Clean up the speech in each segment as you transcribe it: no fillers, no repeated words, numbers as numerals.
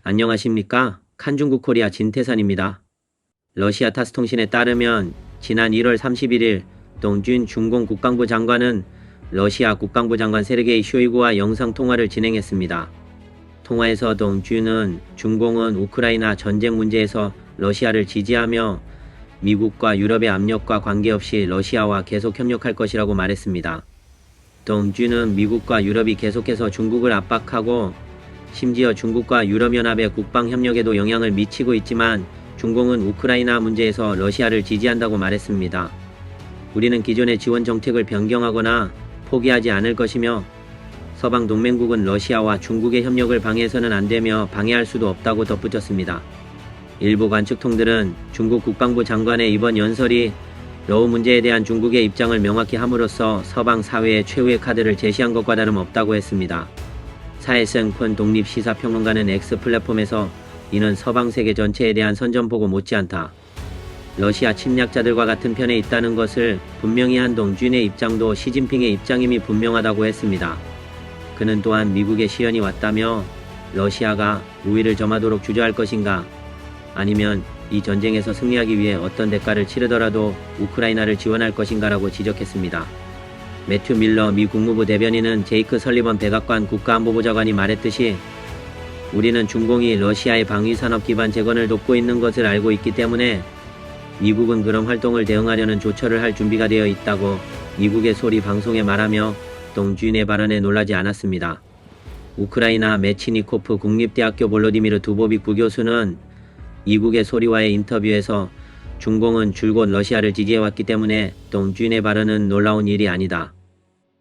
안녕하십니까? 칸중국 코리아 진태산입니다. 러시아 타스통신에 따르면 지난 1월 31일 동준 중공 국방부 장관은 러시아 국방부 장관 세르게이 쇼이구와 영상통화를 진행했습니다. 통화에서 동준은 중공은 우크라이나 전쟁 문제에서 러시아를 지지하며 미국과 유럽의 압력과 관계없이 러시아와 계속 협력할 것이라고 말했습니다. 동준은 미국과 유럽이 계속해서 중국을 압박하고 심지어 중국과 유럽연합의 국방협력에도 영향을 미치고 있지만 중공은 우크라이나 문제에서 러시아를 지지한다고 말했습니다. 우리는 기존의 지원 정책을 변경하거나 포기하지 않을 것이며 서방 동맹국은 러시아와 중국의 협력을 방해해서는 안 되며 방해할 수도 없다고 덧붙였습니다. 일부 관측통들은 중국 국방부 장관의 이번 연설이 러우 문제에 대한 중국의 입장을 명확히 함으로써 서방 사회의 최후의 카드를 제시한 것과 다름없다고 했습니다. 사회성권 독립시사평론가는 X 플랫폼에서 이는 서방 세계 전체에 대한 선전포고 못지않다. 러시아 침략자들과 같은 편에 있다는 것을 분명히 한 동준의 입장도 시진핑의 입장임이 분명하다고 했습니다. 그는 또한 미국의 시련이 왔다며 러시아가 우위를 점하도록 주저할 것인가 아니면 이 전쟁에서 승리하기 위해 어떤 대가를 치르더라도 우크라이나를 지원할 것인가라고 지적했습니다. 매튜 밀러 미 국무부 대변인은 제이크 설리번 백악관 국가안보보좌관이 말했듯이 우리는 중공이 러시아의 방위산업 기반 재건을 돕고 있는 것을 알고 있기 때문에 미국은 그런 활동을 대응하려는 조처를 할 준비가 되어 있다고 미국의 소리 방송에 말하며 동준의 발언에 놀라지 않았습니다. 우크라이나 메치니코프 국립대학교 볼로디미르 두보빅 부교수는 미국의 소리와의 인터뷰에서 중공은 줄곧 러시아를 지지해왔기 때문에 동준의 발언은 놀라운 일이 아니다.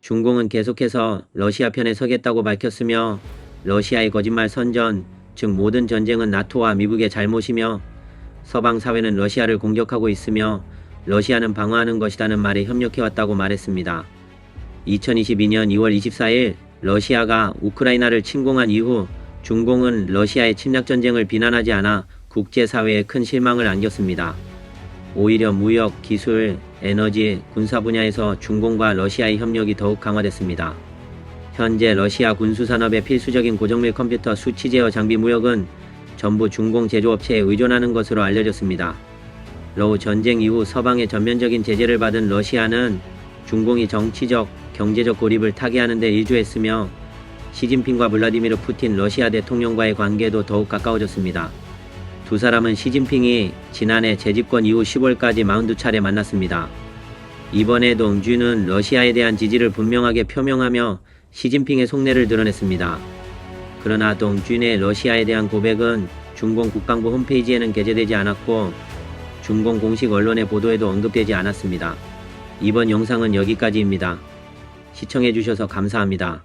중공은 계속해서 러시아 편에 서겠다고 밝혔으며 러시아의 거짓말 선전, 즉 모든 전쟁은 나토와 미국의 잘못이며 서방 사회는 러시아를 공격하고 있으며 러시아는 방어하는 것이라는 말에 협력해왔다고 말했습니다. 2022년 2월 24일 러시아가 우크라이나를 침공한 이후 중공은 러시아의 침략전쟁을 비난하지 않아 국제사회에 큰 실망을 안겼습니다. 오히려 무역, 기술, 에너지, 군사 분야에서 중공과 러시아의 협력이 더욱 강화됐습니다. 현재 러시아 군수산업의 필수적인 고정밀 컴퓨터 수치 제어 장비 무역은 전부 중공 제조업체에 의존하는 것으로 알려졌습니다. 러우 전쟁 이후 서방의 전면적인 제재를 받은 러시아는 중공이 정치적, 경제적 고립을 타개하는 데 일조했으며 시진핑과 블라디미르 푸틴 러시아 대통령과의 관계도 더욱 가까워졌습니다. 두 사람은 시진핑이 지난해 재집권 이후 10월까지 42차례 만났습니다. 이번에 동준은 러시아에 대한 지지를 분명하게 표명하며 시진핑의 속내를 드러냈습니다. 그러나 동준의 러시아에 대한 고백은 중공 국방부 홈페이지에는 게재되지 않았고 중공 공식 언론의 보도에도 언급되지 않았습니다. 이번 영상은 여기까지입니다. 시청해주셔서 감사합니다.